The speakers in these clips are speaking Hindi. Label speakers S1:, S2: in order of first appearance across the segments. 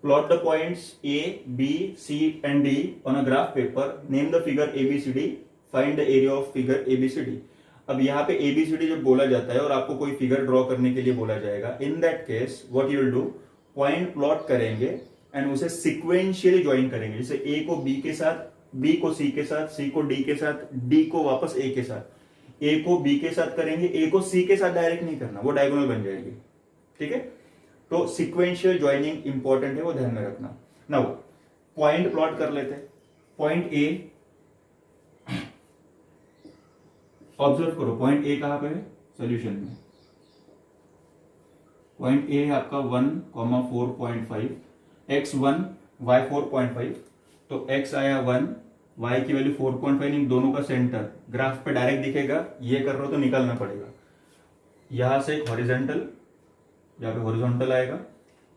S1: Plot the points A, B, C and D on a graph paper. Name the figure ABCD. Find the area of figure ABCD. अब यहाँ पे ABCD जब बोला जाता है और आपको कोई फिगर ड्रॉ करने के लिए बोला जाएगा, in that case what you will do, point plot करेंगे एंड उसे सिक्वेंशियली ज्वाइन करेंगे. जैसे A को B के साथ, B को C के साथ, C को D के साथ, D को वापस A के साथ. A को B के साथ करेंगे, A को C के साथ डायरेक्ट नहीं करना, वो डायगोनल बन जाएगी. ठीक है, तो सिक्वेंशियल ज्वाइनिंग इंपॉर्टेंट है, वो ध्यान में रखना. नाउ पॉइंट प्लॉट कर लेते हैं. पॉइंट ए, ऑब्जर्व करो पॉइंट ए कहां पे है सॉल्यूशन में. पॉइंट ए है आपका 1,4.5, x1 y 4.5. तो x आया 1, y की वैल्यू 4.5. इन दोनों का सेंटर ग्राफ पे डायरेक्ट दिखेगा. ये कर रहे हो तो निकालना पड़ेगा. यहां से एक हॉरिजॉन्टल, यहाँ पे हॉरिजॉन्टल आएगा,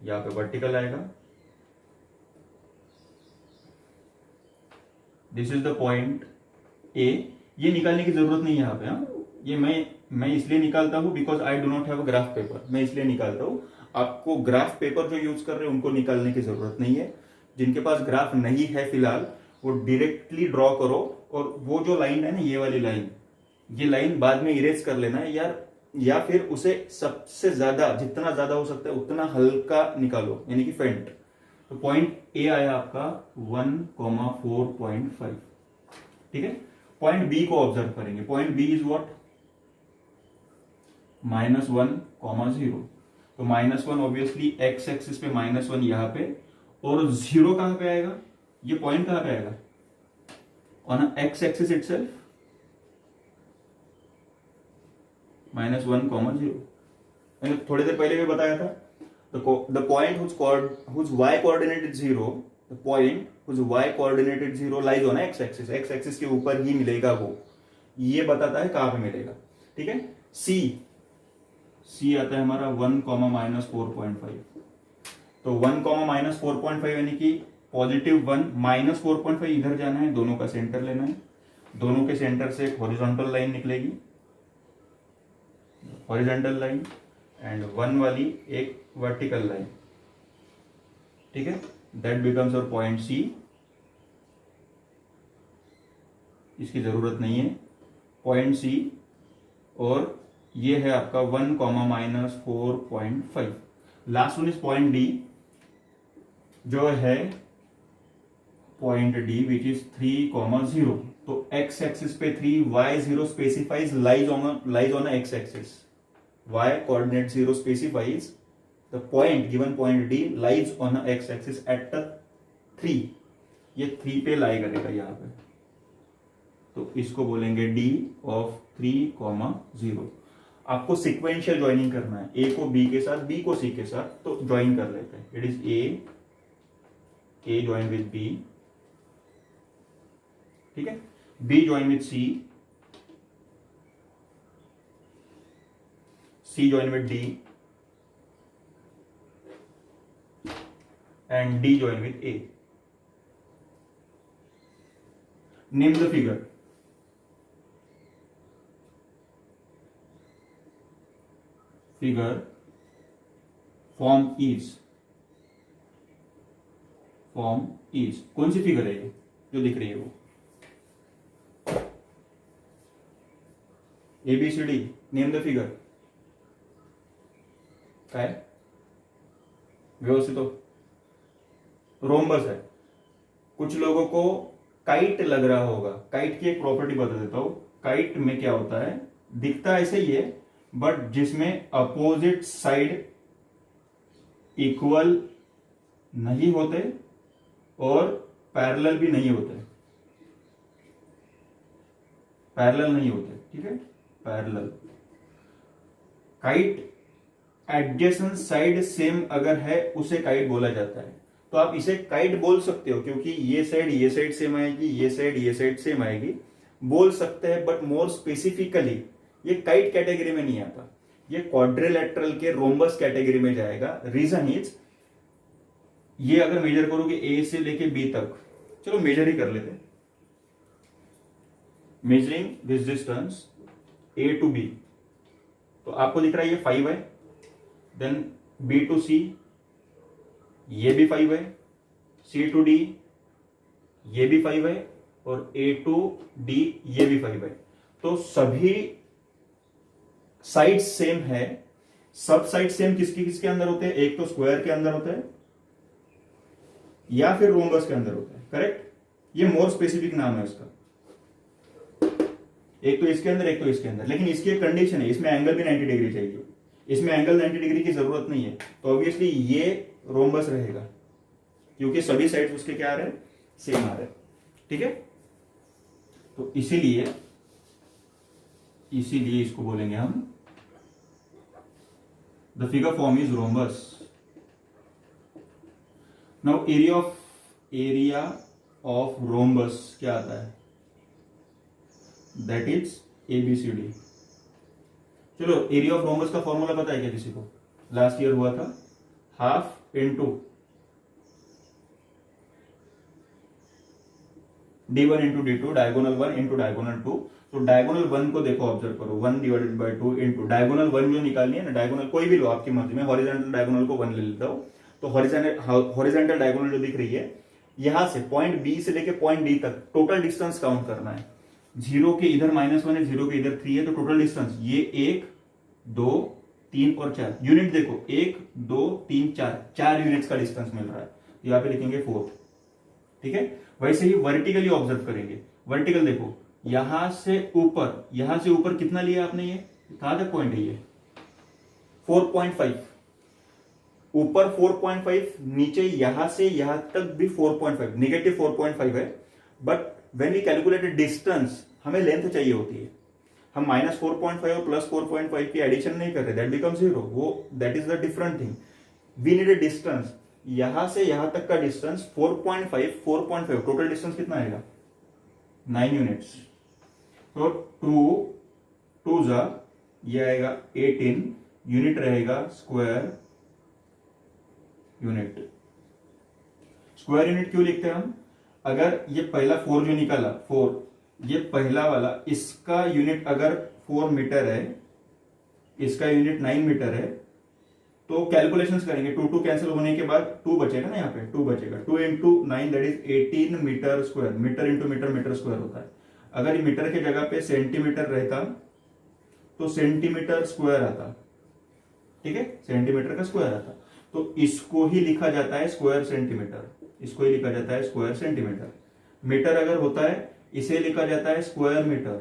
S1: यहाँ पे वर्टिकल आएगा. This is the point A. ये निकालने की जरूरत नहीं है यहाँ पे. हाँ, ये मैं इसलिए निकालता हूं because I do not have a graph paper. मैं इसलिए निकालता हूं. आपको ग्राफ पेपर जो यूज कर रहे हैं उनको निकालने की जरूरत नहीं है. जिनके पास ग्राफ नहीं है फिलहाल, वो डायरेक्टली ड्रॉ करो. और वो जो लाइन है ना, ये वाली लाइन, ये लाइन बाद में इरेज कर लेना है यार, या फिर उसे सबसे ज्यादा, जितना ज्यादा हो सकता है उतना हल्का निकालो, यानी कि फेंट. तो पॉइंट ए आया आपका 1,4.5. ठीक है. पॉइंट बी को ऑब्जर्व करेंगे. Point B is what, -1,0. तो -1 ऑब्वियसली एक्स एक्सिस पे -1 यहां पे, और 0 कहां पे आएगा, ये पॉइंट कहां पे आएगा ऑन एक्स एक्सिस इटसेल्फ, -1,0. मैंने थोड़ी देर पहले भी बताया था. The point whose y coordinate is 0, the point whose y coordinate is 0 lies on x axis. x axis के ऊपर ही मिलेगा वो. ये बताता है कहां पे मिलेगा. ठीक है. c आता है हमारा 1,-4.5. तो 1,-4.5 यानी कि +1 -4.5 इधर जाना है, दोनों का सेंटर लेना है. दोनों के सेंटर से एक हॉरिजॉन्टल लाइन निकलेगी, हॉरिजॉन्टल लाइन, एंड 1 वाली एक वर्टिकल लाइन. ठीक है. दैट बिकम्स और पॉइंट सी. इसकी जरूरत नहीं है. पॉइंट सी, और ये है आपका 1,-4.5. Last one is point D, जो है पॉइंट डी विच इज 3,0. तो एक्स एक्सिस पे 3, y 0 specifies lies on x axis. y coordinate 0 specifies the point, given point D lies on a x axis at the 3. ये 3 पे लाई करेगा यहाँ पे. तो इसको बोलेंगे D of 3,0. आपको सिक्वेंशियल ज्वाइनिंग करना है. A को B के साथ, B को C के साथ, तो ज्वाइन कर लेते हैं. It is A join with B. ठीक है. B join with C, C join with D, and D join with A. Name the figure. Figure form is. कौन सी फिगर है ये जो दिख रही है वो? ABCD. Name the figure. क्या है? व्यवस्थित हो. रोम्बस है. कुछ लोगों को काइट लग रहा होगा. काइट की एक प्रॉपर्टी बता देता हूं. काइट में क्या होता है, दिखता ऐसे ही है, बट जिसमें अपोजिट साइड इक्वल नहीं होते और पैरेलल भी नहीं होते. पैरेलल नहीं होते. ठीक है. Parallel. Kite adjacent side same अगर है उसे काइट बोला जाता है. तो आप इसे काइट बोल सकते हो, क्योंकि ये साइड सेम आएगी, ये साइड सेम आएगी, बोल सकते हैं. बट मोर स्पेसिफिकली ये काइट कैटेगरी में नहीं आता. ये क्वाड्रिलेटरल के रोम्बस कैटेगरी में जाएगा. रीजन इज, ये अगर मेजर करोगे ए से लेके बी तक, चलो मेजर ही कर लेते हैं. Measuring this distance A to B, तो आपको दिख रहा है ये 5 है. देन B to C ये भी 5 है, C to D ये भी 5 है, और A to D ये भी 5 है। तो सभी साइड सेम है। सब साइड सेम किसके किसके अंदर होते हैं? एक तो स्क्वायर के अंदर होता है या फिर रोम्बस के अंदर होता है, करेक्ट। ये मोर स्पेसिफिक नाम है उसका। एक तो इसके अंदर, एक तो इसके अंदर, लेकिन इसकी एक कंडीशन है, इसमें एंगल भी 90 डिग्री चाहिए। इसमें एंगल 90 डिग्री की जरूरत नहीं है, तो ऑब्वियसली ये रोम्बस रहेगा, क्योंकि सभी साइड्स उसके क्या आ रहे हैं? सेम आ रहे हैं, ठीक है। तो इसीलिए इसको बोलेंगे हम the figure form is rhombus. Now area of rhombus क्या आता है? That is ABCD। चलो, एरिया ऑफ रोम्बस का फॉर्मूला पता है क्या किसी को? लास्ट ईयर हुआ था, half into D1 into D2, diagonal 1 into diagonal 2। तो डायगोनल 1 को देखो, ऑब्जर्व करो, 1 डिवाइडेड बाय 2 इंटू डायगोनल 1 जो निकालनी है ना, डायगोनल कोई भी लो आपकी मर्जी में, हॉरिजॉन्टल डायगोनल को 1 ले लेता हूं। तो हॉरिजॉन्टल डायगोनल जो दिख रही है, यहां से पॉइंट बी से लेके पॉइंट डी तक टोटल डिस्टेंस काउंट करना है। 0 के इधर -1 है, 0 के इधर 3 है, तो टोटल डिस्टेंस ये 1 2 3 और 4 यूनिट देखो, 1 2 3 4 यूनिट्स का डिस्टेंस मिल रहा है। यहाँ पे लिखेंगे 4, ठीक है। वैसे ही वर्टिकली ऑब्जर्व करेंगे। वर्टिकल देखो, यहां से ऊपर कितना लिया आपने? ये कहां तक पॉइंट है? ये 4.5, ऊपर 4.5, नीचे यहां से यहां तक भी 4.5, नेगेटिव 4.5 है। But when we calculated distance, हमें लेंथ चाहिए होती है। हम -4.5 और +4.5 की एडिशन नहीं कर रहे, दैट बिकम 0, वो that is the different thing. We need a distance, यहां से यहां तक का डिस्टेंस 4.5 टोटल डिस्टेंस कितना आएगा? 9 यूनिट्स। तो 2 जा ये आएगा 18 यूनिट, रहेगा स्क्वायर यूनिट। स्क्वायर यूनिट क्यों लिखते हैं हम? अगर ये पहला 4 जो निकाला, 4, ये पहला वाला, इसका यूनिट अगर 4 मीटर है, इसका यूनिट 9 मीटर है, तो कैलकुलेशंस करेंगे, 2 कैंसिल होने के बाद 2 बचेगा ना, यहाँ पे 2 बचेगा। 2 into 9 that is 18 meter square. Meter into meter, meter square होता है। अगर मीटर के जगह पे सेंटीमीटर रहता तो सेंटीमीटर स्क्वायर आता, ठीक है, सेंटीमीटर का स्क्वायर आता। तो इसको ही लिखा जाता है स्क्वायर सेंटीमीटर, इसको ही लिखा जाता है स्क्वायर सेंटीमीटर। मीटर अगर होता है, इसे लिखा जाता है स्क्वायर मीटर,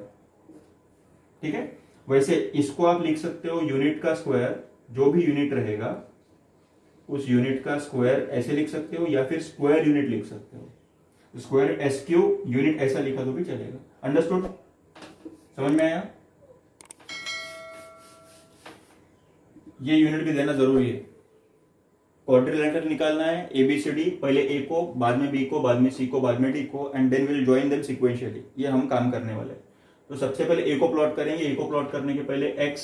S1: ठीक है। वैसे इसको आप लिख सकते हो यूनिट का स्क्वायर, जो भी यूनिट रहेगा उस यूनिट का स्क्वायर ऐसे लिख सकते हो, या फिर स्क्वायर यूनिट लिख सकते हो। स्क्वायर SQ यूनिट ऐसा लिखा तो भी चलेगा। अंडरस्टूड? समझ में आया? ये यूनिट भी देना जरूरी है। क्वाड्रिलेटरल निकालना है, ABCD, पहले A को, बाद में B को, बाद में C को, बाद में D को, and then will join them sequentially. ये हम काम करने वाले। तो सबसे पहले A को प्लॉट करेंगे। A को प्लॉट करने के पहले X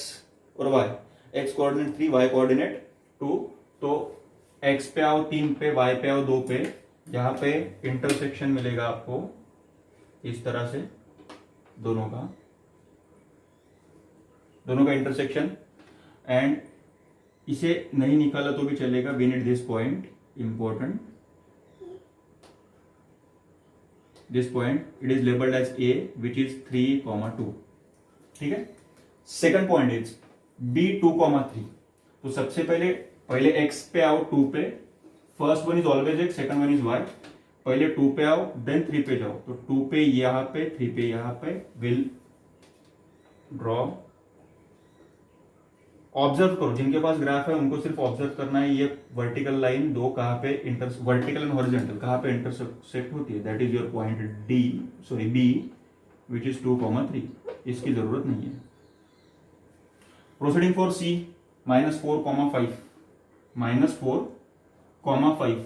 S1: और Y, X coordinate 3, Y coordinate 2। तो X पे आओ 3 पे, Y पे आओ 2 पे। यहां पे इंटरसेक्शन मिलेगा आपको इस तरह से, दोनों का इंटरसेक्शन। एंड इसे नहीं निकाला तो भी चलेगा, we need this point, important, this point, it is labelled as A which is 3,2, ठीक है। Second point is B 2,3। तो सबसे पहले X पे आओ 2 पे, first one is always X, second one is Y। पहले 2 पे आओ, देन 3 पे जाओ। तो 2 पे यहां पे, 3 पे यहां पे, विल ड्रॉ। ऑब्जर्व करो, जिनके पास ग्राफ है उनको सिर्फ ऑब्जर्व करना है, ये वर्टिकल लाइन दो कहां पे वर्टिकल एंड हॉरिजॉन्टल कहां पे इंटरसेक्ट होती है, that is your point B which is 2,3। इसकी जरूरत नहीं है। Proceeding for C, -4,5, -4,5।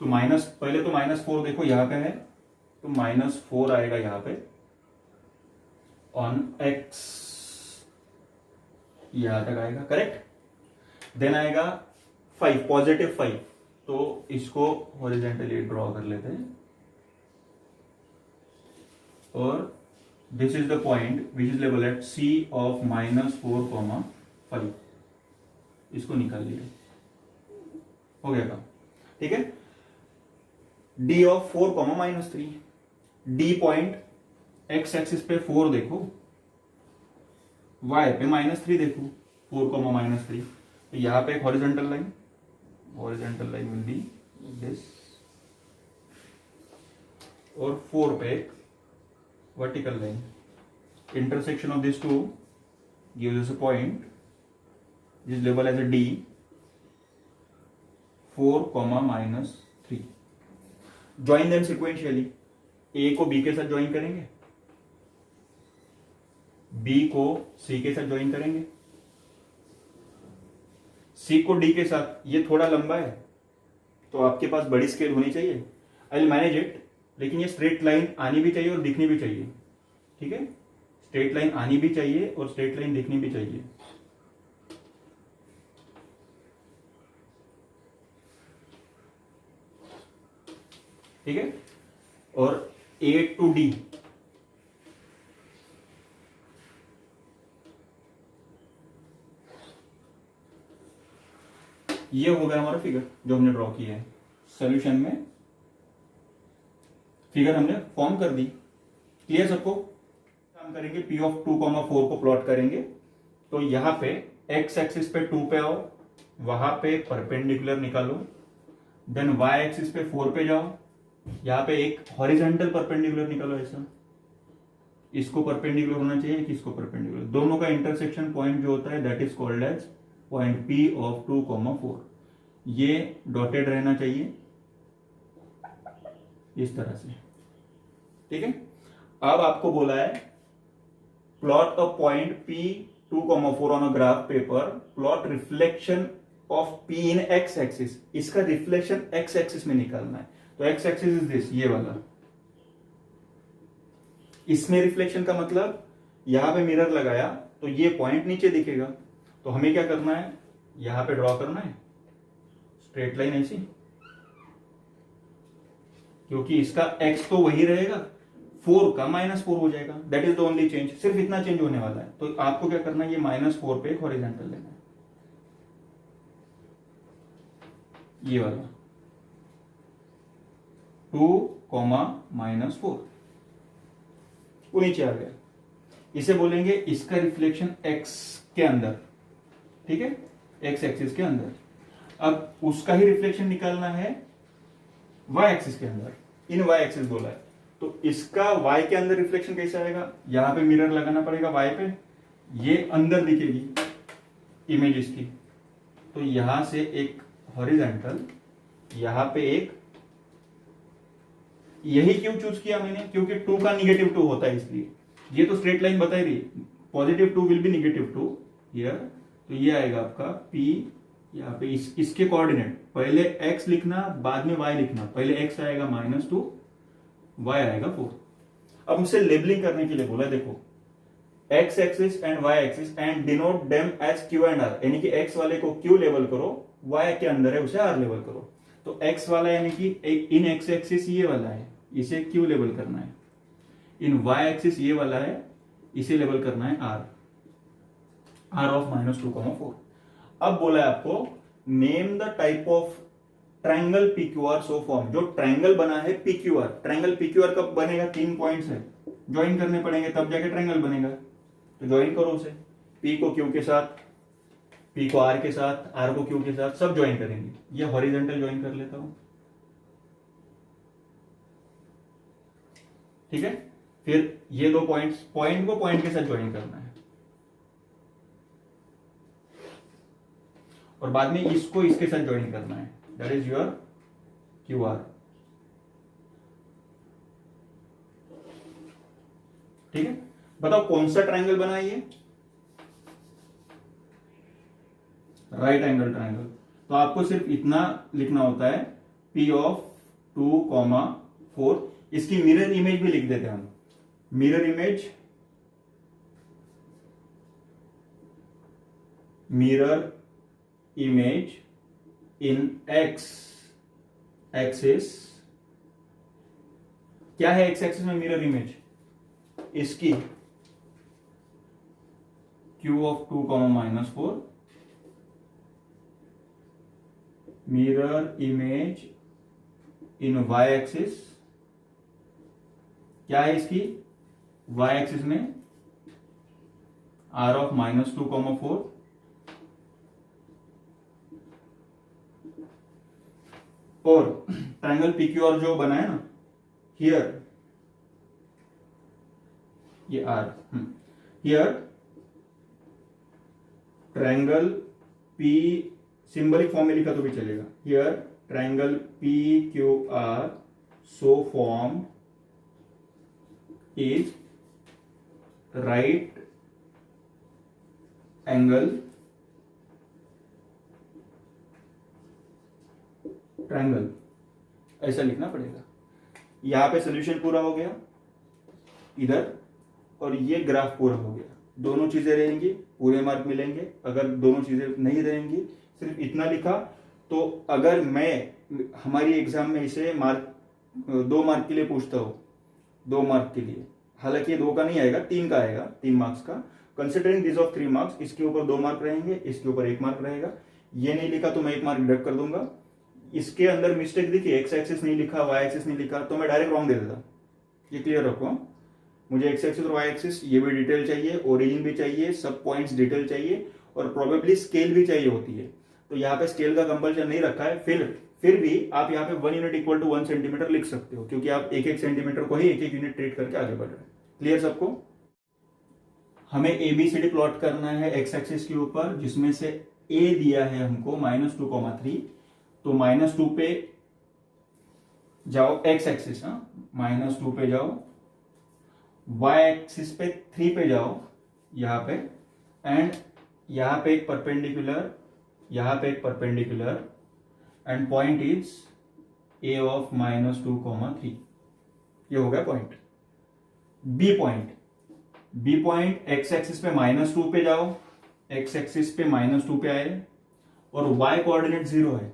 S1: तो पहले तो -4 देखो यहां पे है, तो -4 आएगा यहां पे ऑन X, यहां तक आएगा, करेक्ट। देन आएगा 5, +5। तो इसको हॉरिजॉन्टली ड्रॉ कर लेते हैं, और this is the point which is level at C of -4,5। इसको निकाल लिया, हो गया काम। ठीक है। D of 4 comma minus 3, D point X axis पे 4 देखो, वाई पे -3 देखो, 4 कॉमा -3, तो यहां पे एक horizontal line will be this, और 4 पे एक vertical line, intersection of these two gives us a point which is labeled as a D, 4 comma -3. Join them sequentially. A को B के साथ ज्वाइन करेंगे, B को C के साथ ज्वाइन करेंगे, C को D के साथ। ये थोड़ा लंबा है तो आपके पास बड़ी स्केल होनी चाहिए, आई विल मैनेज इट, लेकिन ये स्ट्रेट लाइन आनी भी चाहिए और दिखनी भी चाहिए, ठीक है। स्ट्रेट लाइन आनी भी चाहिए और स्ट्रेट लाइन दिखनी भी चाहिए। ठीक है, और A to D, ये हो गया हमारा फिगर जो हमने ड्रॉ किया है। सॉल्यूशन में फिगर हमने फॉर्म कर दी, क्लियर सबको। काम करेंगे, P ऑफ 2, 4 को प्लॉट करेंगे, तो यहां पे x एक्सिस पे 2 पे आओ, वहां पे परपेंडिकुलर निकालो, देन y एक्सिस पे 4 पे जाओ, यहां पे एक हॉरिजॉन्टल परपेंडिकुलर निकालो, ऐसा इसको परपेंडिकुलर होना चाहिए कि इसको परपेंडिकुलर, दोनों का इंटरसेक्शन पॉइंट जो होता है that is called as point P of 2, 4। ये डॉटेड रहना चाहिए इस तरह से, ठीक है। अब आपको बोला है plot a point P 2, 4 on a graph paper, plot reflection of P in x axis. इसका रिफ्लेक्शन x एक्सिस में निकालना है, तो x एक्सिस इज दिस, ये वाला। इसमें रिफ्लेक्शन का मतलब यहां पे मिरर लगाया तो ये पॉइंट नीचे दिखेगा, तो हमें क्या करना है, यहां पे ड्रॉ करना है स्ट्रेट लाइन ऐसी, क्योंकि इसका x तो वही रहेगा, 4 का -4 हो जाएगा, that is the only change, सिर्फ इतना चेंज होने वाला है। तो आपको क्या करना है, ये -4 पे एक हॉरिजॉन्टल लेना है, ये वाला 2, -4, वो नीचे आ गया। इसे बोलेंगे इसका रिफ्लेक्शन x के अंदर, ठीक है, x एक्सिस के अंदर। अब उसका ही रिफ्लेक्शन निकालना है y एक्सिस के अंदर, इन y एक्सिस बोला है, तो इसका y के अंदर रिफ्लेक्शन कैसे आएगा, यहां पे मिरर लगाना पड़ेगा y पे, ये अंदर दिखेगी इमेज इसकी, तो यहां से एक हॉरिजॉन्टल, यहां पे एक, यही क्यों चूज किया मैंने, क्योंकि 2 का -2 होता है, इसलिए ये तो स्ट्रेट लाइन बता ही रही, +2 विल बी -2 हियर, तो ये आएगा आपका P, यहाँ पे इसके कोऑर्डिनेट, पहले x लिखना बाद में y लिखना, पहले x आएगा -2, y आएगा 4। अब मुझसे लेबलिंग करने के लिए बोला, देखो x axis and y axis and denote them as q and r, यानी कि x वाले को q लेबल करो, y के अंदर है उसे r लेबल करो। तो x वाला यानी कि इन x एक्सिस ये वाला है, इसे q लेबल करना है, इन y एक्सिस ये वाला है, इसे लेबल करना है r ऑफ -2, 4। अब बोला है आपको name the type of triangle PQR so form, जो ट्रायंगल बना है PQR। ट्रायंगल PQR कब बनेगा, 3 पॉइंट्स है, ज्वाइन करने पड़ेंगे तब जाके ट्रायंगल बनेगा, तो ज्वाइन करो उसे, P को Q के साथ, P को R के साथ, R को Q के साथ, सब ज्वाइन करेंगे। ये हॉरिजॉन्टल ज्वाइन कर लेता हूं, ठीक है। फिर ये 2 पॉइंट्स, पॉइंट को पॉइंट के साथ ज्वाइन करना है, और बाद में इसको इसके साथ ज्वाइन करना है, दैट इज योर QR, ठीक है। बताओ कौन सा ट्रायंगल बना है ये, राइट एंगल ट्रायंगल। तो आपको सिर्फ इतना लिखना होता है, P ऑफ 2, 4, इसकी मिरर इमेज भी लिख देते हैं हम, mirror image, mirror image in x axis. क्या है x एक्सिस में मिरर इमेज, इसकी Q of 2, -4, mirror image in Y axis, क्या है इसकी वाई एक्सिस में r of -2, 4 और ट्रायंगल PQR जो बना है ना हियर, ये R, here triangle P, symbolic form में लिखा तो भी चलेगा, here triangle PQR so formed is right angle triangle, ऐसा लिखना पड़ेगा। यहां पे सोल्यूशन पूरा हो गया इधर, और ये ग्राफ पूरा हो गया। दोनों चीजें रहेंगी, पूरे मार्क मिलेंगे। अगर दोनों चीजें नहीं रहेंगी, सिर्फ इतना लिखा, तो अगर मैं हमारी एग्जाम में इसे मार्क 2 मार्क के लिए पूछता हूं, 2 मार्क के लिए, हालांकि 2 का नहीं आएगा, 3 का आएगा, 3 मार्क्स का, कंसिडरिंग दिस ऑफ 3 मार्क्स, इसके ऊपर 2 मार्क रहेंगे, इसके ऊपर 1 मार्क रहेगा। ये नहीं लिखा तो मैं 1 मार्क डिडक्ट कर दूंगा। इसके अंदर मिस्टेक दिखी, एक्स एक्सिस नहीं लिखा, वाई एक्सिस नहीं लिखा, तो मैं डायरेक्ट रॉन्ग दे देता। ये क्लियर रखो, मुझे एक्स एक्सिस और वाई एक्सिस ये भी डिटेल चाहिए, ओरिजिन भी चाहिए, सब पॉइंट्स डिटेल चाहिए, और प्रोबेबली स्केल भी चाहिए होती है। तो यहाँ पे स्केल का कंपल्सन नहीं रखा है, फिर भी आप यहाँ पे 1 यूनिट इक्वल टू 1 सेंटीमीटर लिख सकते हो, क्योंकि आप 1-1 सेंटीमीटर को ही 1-1 यूनिट ट्रीट करके आगे बढ़ रहे हैं। क्लियर सबको? हमें ABCD प्लॉट करना है एक्स एक्सिस के ऊपर, जिसमें से A दिया है हमको -2, 3, तो -2 पे जाओ, एक्स एक्सिस, -2 पे जाओ, वाई एक्सिस पे 3 पे जाओ यहां पे, एंड यहां पे एक परपेंडिकुलर, यहां पे एक perpendicular, and point is A of -2, 3। ये हो गया point. B point X axis पे -2 पे जाओ, एक्स एक्सिस पे -2 पे आए, और y कोऑर्डिनेट 0 है,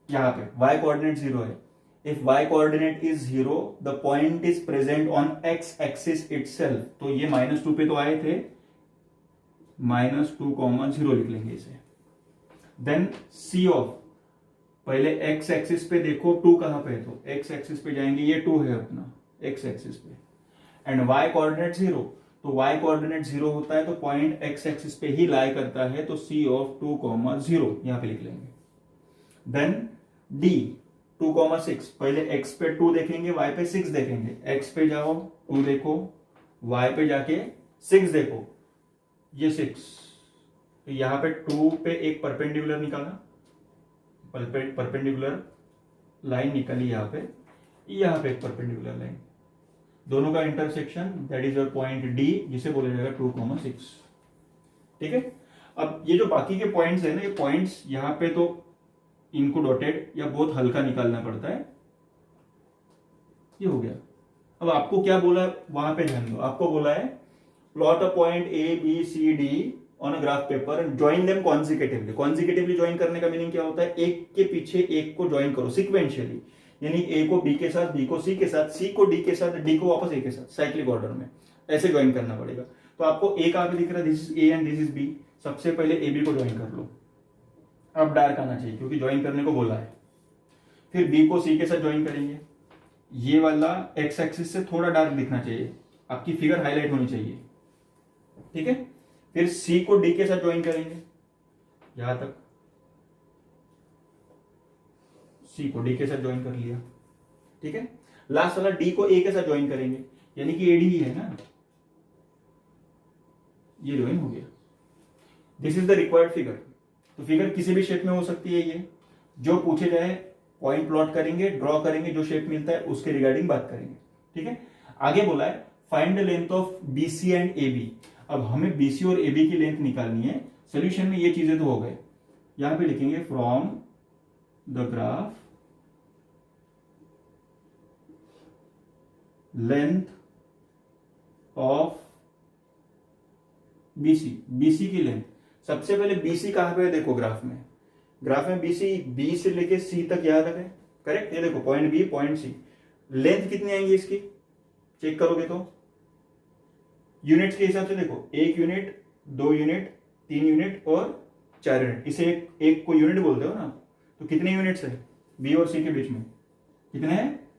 S1: यहां पे y कोऑर्डिनेट 0 है। If y coordinate is 0, the point is present on x axis itself. तो ये -2 पे तो आए थे, -2, 0 लिख लेंगे इसे। देन C ऑफ, पहले x एक्सिस पे देखो 2 कहां पे है, तो x एक्सिस पे जाएंगे, ये 2 है अपना x एक्सिस पे, एंड y कोऑर्डिनेट 0, तो y कोऑर्डिनेट 0 होता है तो पॉइंट x एक्सिस पे ही लाई करता है, तो C ऑफ 2, 0 यहां पे लिख लेंगे। देन D 2, 6, पहले x पे 2 देखेंगे, y पे 6 देखेंगे, x पे जाओ 2 देखो, y पे जाके 6 देखो, ये 6, तो यहां पे 2 पे एक परपेंडिकुलर निकाला, परपेंडिकुलर लाइन निकाली, यहां पे एक परपेंडिकुलर लाइन, दोनों का intersection, that is your point D, जिसे बोला जाएगा 2, 6। ठीक है? अब ये जो बाकी के पॉइंट्स है ना, ये पॉइंट्स यहां पे तो इनको डॉटेड या बहुत हल्का निकालना पड़ता है। ये हो गया। अब आपको क्या बोला वहां पे ध्यान दो, आपको बोला है plot a point ABCD on a graph paper and join them consecutively. Consecutively join करने का मीनिंग क्या होता है? एक के पीछे एक को ज्वाइन करो सिक्वेंशियली, यानी A को B के साथ, B को C के साथ, C को D के साथ, D को वापस A के साथ, साइक्लिक ऑर्डर में ऐसे ज्वाइन करना पड़ेगा। तो आपको A कहां पे दिख रहा है? This is A and this is B। सबसे पहले AB को ज्वाइन कर लो, अब डार्क आना चाहिए क्योंकि ज्वाइन करने को बोला है। फिर B को C के साथ ज्वाइन करेंगे, ये वाला एक्स एक्सिस से थोड़ा डार्क दिखना चाहिए, आपकी फिगर हाईलाइट होनी चाहिए। ठीक है? फिर C को D के साथ ज्वाइन करेंगे, यहां तक C को D के साथ ज्वाइन कर लिया। ठीक है? लास्ट वाला D को A के साथ ज्वाइन करेंगे, यानी कि AD ही है ना, ये ज्वाइन हो गया। This is the required figure. तो फिगर किसी भी शेप में हो सकती है, ये जो पूछे जाए पॉइंट प्लॉट करेंगे, ड्रॉ करेंगे, जो शेप मिलता है उसके रिगार्डिंग बात करेंगे। ठीक है? आगे बोला है find the length of BC and AB। अब हमें BC और AB की लेंथ निकालनी है। सोल्यूशन में ये चीजें तो हो गए, यहां पे लिखेंगे from the graph length of BC की लेंथ। सबसे पहले BC कहां पे है? देखो ग्राफ में BC B से लेके C तक यहां तक है, करेक्ट? ये देखो point B, point C। Length कितनी आएंगी इसकी चेक करोगे तो यूनिट्स के हिसाब से देखो, 1 यूनिट, 2 यूनिट, 3 यूनिट और 4 यूनिट। इसे एक को यूनिट बोलते हो ना, तो कितने यूनिट्स है बी और सी के बीच में, कितने हैं,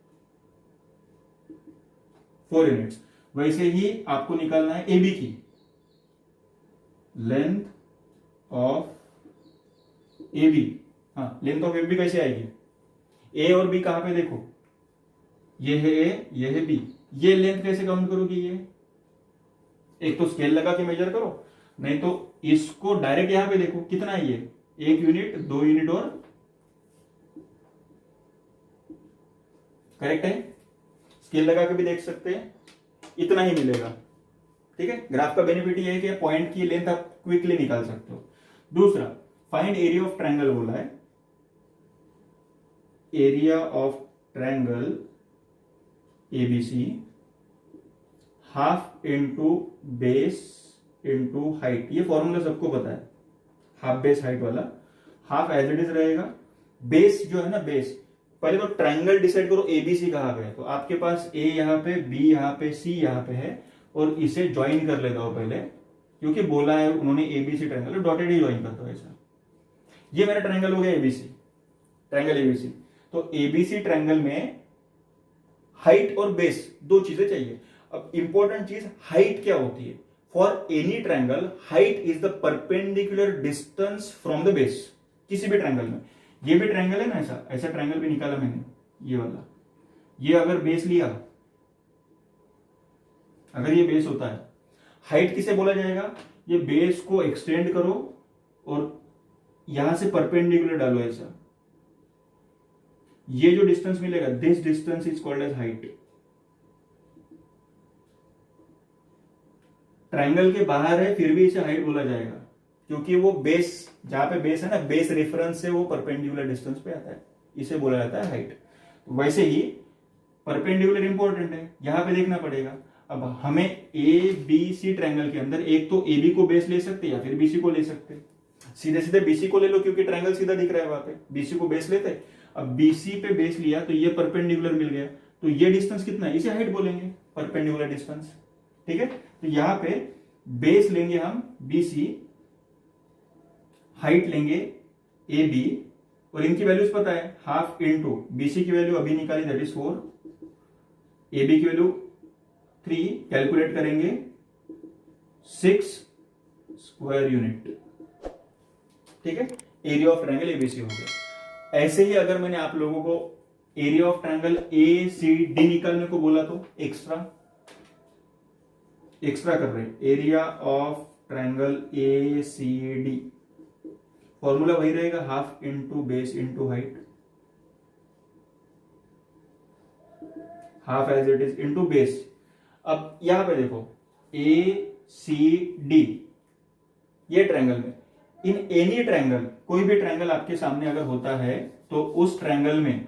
S1: 4 यूनिट्स। वैसे ही आपको निकालना है ए बी की लेंथ ऑफ ए बी। हाँ, लेंथ ऑफ ए बी कैसे आएगी, ए और बी कहां पे देखो, ये है ए, ये है बी, ये लेंथ कैसे काउंट करोगे, ये एक तो स्केल लगा के मेजर करो, नहीं तो इसको डायरेक्ट यहां पे देखो कितना है ये, 1 यूनिट, 2 यूनिट और करेक्ट है, स्केल लगा के भी देख सकते हैं, इतना ही मिलेगा। ठीक है, ग्राफ का बेनिफिट ये है कि पॉइंट की लेंथ आप क्विकली निकाल सकते हो। दूसरा, फाइंड एरिया ऑफ ट्रायंगल बोला है, area of triangle ABC half into base into height, ये फॉर्मूला सबको पता है, हाफ बेस हाइट वाला, हाफ एज इट इज रहेगा, बेस जो है ना बेस, पहले तो ट्रायंगल डिसाइड करो एबीसी कहां पे है, तो आपके पास ए यहां पे, बी यहां पे, सी यहां पे है, और इसे ज्वाइन कर लेता हो पहले, क्योंकि बोला है उन्होंने एबीसी ट्रायंगल, डॉटेड ही ज्वाइन करता हो ऐसा। ये मेरा ट्रायंगल हो गया एबीसी, ट्रायंगल एबीसी। तो एबीसी ट्रायंगल में हाइट और बेस दो चीजें चाहिए। अब इंपॉर्टेंट चीज हाइट क्या होती है, for any triangle height is the perpendicular distance from the base, किसी भी ट्रायंगल में। ये भी ट्रायंगल है ना, ऐसा ऐसा ट्रायंगल भी निकाला मैंने, ये वाला, ये अगर बेस लिया, अगर ये बेस होता है, हाइट किसे बोला जाएगा, ये बेस को एक्सटेंड करो और यहां से परपेंडिकुलर डालो ऐसा, ये जो डिस्टेंस मिलेगा, this distance is called as height. Triangle के बाहर है फिर भी इसे हाइट बोला जाएगा, क्योंकि वो बेस, जहां पे बेस है ना, बेस रेफरेंस से वो परपेंडिकुलर डिस्टेंस पे आता है, इसे बोला जाता है हाइट। वैसे ही परपेंडिकुलर इंपॉर्टेंट है, यहां पे देखना पड़ेगा। अब हमें ए बी सी ट्रायंगल के अंदर एक तो ए बी को बेस ले सकते या फिर बीसी को ले सकते, सीधे सीधे बीसी को ले लो क्योंकि ट्रायंगल सीधा दिख रहा है वहां पे, बीसी को बेस लेते। अब बीसी पे बेस लिया तो ये परपेंडिकुलर मिल गया, तो ये डिस्टेंस कितना है, इसे हाइट बोलेंगे, परपेंडिकुलर डिस्टेंस। ठीक है, तो यहां पे बेस लेंगे हम बीसी, हाइट लेंगे ए बी, और इनकी वैल्यूज पता है, हाफ इंटू बीसी की वैल्यू अभी निकाली दैट इज 4, ए बी की वैल्यू 3, कैलकुलेट करेंगे 6 स्क्वायर यूनिट। ठीक है, एरिया ऑफ ट्रायंगल एबीसी हो गया। ऐसे ही अगर मैंने आप लोगों को area of triangle A C D निकालने को बोला तो एक्स्ट्रा कर रहे हैं, area of triangle A C D, formula वही रहेगा, half into base into height, half as it is into base. अब यहां पे देखो ए सी डी, ये ट्रायंगल में, इन एनी ट्रायंगल, कोई भी ट्रायंगल आपके सामने अगर होता है तो उस ट्रायंगल में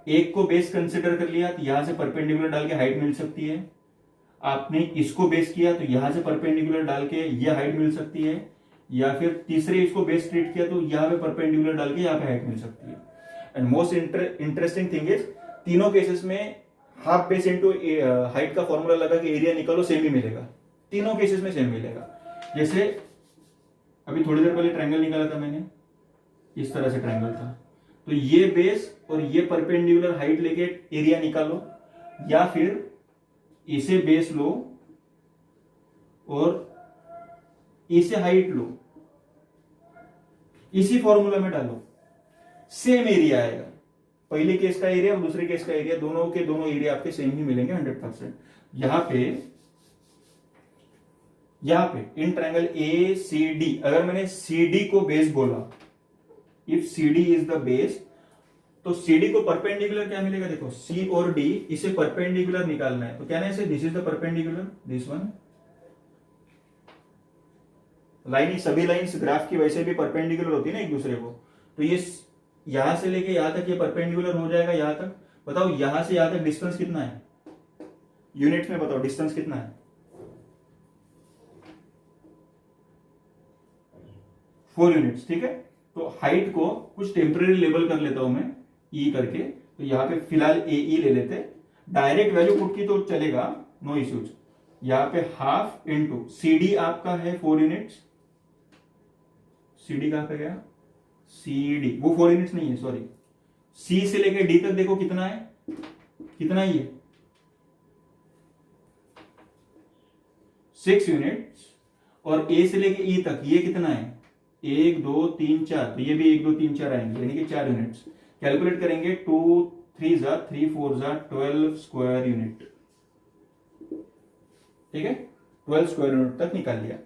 S1: एक को बेस कंसिडर कर लिया तो यहां से परपेंडिकुलर डाल के हाइट मिल सकती है, आपने इसको बेस किया तो यहां से परपेंडिकुलर डाल के ये हाइट मिल सकती है, या फिर तीसरे इसको बेस ट्रीट किया तो यहां पे परपेंडिकुलर डाल के यहां पे हाइट मिल सकती है। And most interesting thing is, तीनों केसेस में हाफ बेस इंटू हाइट का फॉर्मूला लगा के एरिया निकालो, सेम ही मिलेगा, तीनों केसेस में सेम मिलेगा। जैसे अभी थोड़ी देर पहले ट्रायंगल निकाला था मैंने, इस तरह से ट्रायंगल था, तो ये बेस और ये परपेंडिकुलर हाइट लेके एरिया निकालो, या फिर इसे बेस लो और इसे हाइट लो, इसी फॉर्मूला में डालो, सेम एरिया आएगा। पहले केस का एरिया और दूसरे केस का एरिया, दोनों के दोनों एरिया आपके सेम ही मिलेंगे 100%। यहां पे in triangle A C D, अगर मैंने सी डी को बेस बोला, if C D is the base, तो सी डी को परपेंडिकुलर क्या मिलेगा, देखो सी और डी, इसे परपेंडिकुलर निकालना है तो क्या नहीं, this is the perpendicular, this one line, सभी लाइंस ग्राफ की वैसे भी परपेंडिकुलर होती है ना एक दूसरे को, तो ये यहां से लेके यहां तक ये परपेंडिकुलर हो जाएगा, यहां तक। बताओ यहां से यहां तक डिस्टेंस कितना है, यूनिट में बताओ डिस्टेंस कितना है, 4 यूनिट्स। ठीक है, तो हाइट को कुछ टेम्पररी लेबल कर लेता हूं मैं, ई करके, तो यहां पे फिलहाल ए ई ले लेते, डायरेक्ट वैल्यू पुट की तो चलेगा, नो इश्यूज। यहां पे हाफ इंटू सी डी आपका है 4 यूनिट्स, सी डी कहां पे गया, सी डी, वो 4 यूनिट्स नहीं है, सॉरी, सी से लेके डी तक देखो कितना है, कितना ही है, 6 यूनिट्स, और ए से लेके ई तक ये कितना है, 1 2 3 4, तो ये भी 1 2 3 4 आएंगे, यानी कि 4 यूनिट्स। कैलकुलेट करेंगे, 2 3 जा 3 4 जा 12 स्क्वायर यूनिट, ठीक है, 12 स्क्वायर यूनिट तक निकाल लिया।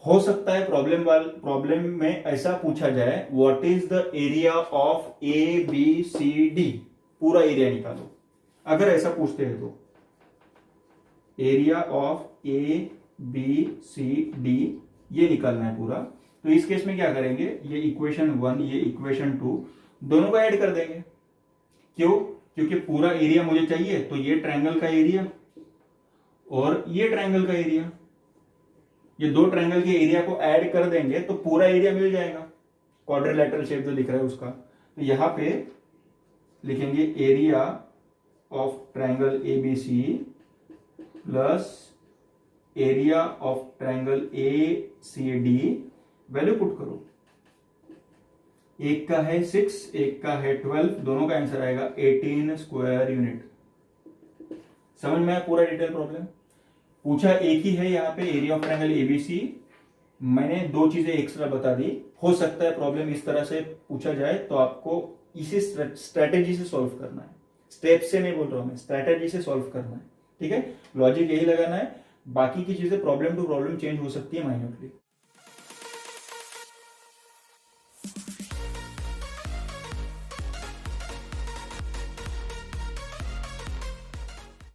S1: हो सकता है प्रॉब्लम में ऐसा पूछा जाए, what is the area of A B C D, पूरा एरिया निकालो। अगर ऐसा पूछते हैं तो area of A B C D ये निकालना है पूरा। तो इस केस में क्या करेंगे, ये इक्वेशन 1 ये इक्वेशन 2 दोनों को ऐड कर देंगे। क्यों? क्योंकि पूरा एरिया मुझे चाहिए, तो ये ट्रायंगल का एरिया और ये ट्रायंगल का एरिया, ये दो ट्रायंगल के एरिया को ऐड कर देंगे तो पूरा एरिया मिल जाएगा, क्वाड्रिलेटरल शेप जो दिख रहा है उसका। तो यहां पे लिखेंगे area of triangle ABC plus area of triangle A C D, value put करो, एक का है 6 एक का है 12, दोनों का आंसर आएगा 18 स्क्वायर यूनिट। समझ में आया पूरा डिटेल प्रॉब्लम? पूछा एक ही है यहाँ पे, एरिया ऑफ ट्रायंगल एबीसी, मैंने दो चीजें एक्स्ट्रा बता दी। हो सकता है प्रॉब्लम इस तरह से पूछा जाए, तो आपको इसी स्ट्रेटेजी से सॉल्व करना है, स्टेप से नहीं बोल रहा हूं मैं, स्ट्रेटेजी से सॉल्व करना है, ठीक है। लॉजिक यही लगाना है, बाकी की चीजें प्रॉब्लम टू प्रॉब्लम चेंज हो सकती है माइन्यूटली।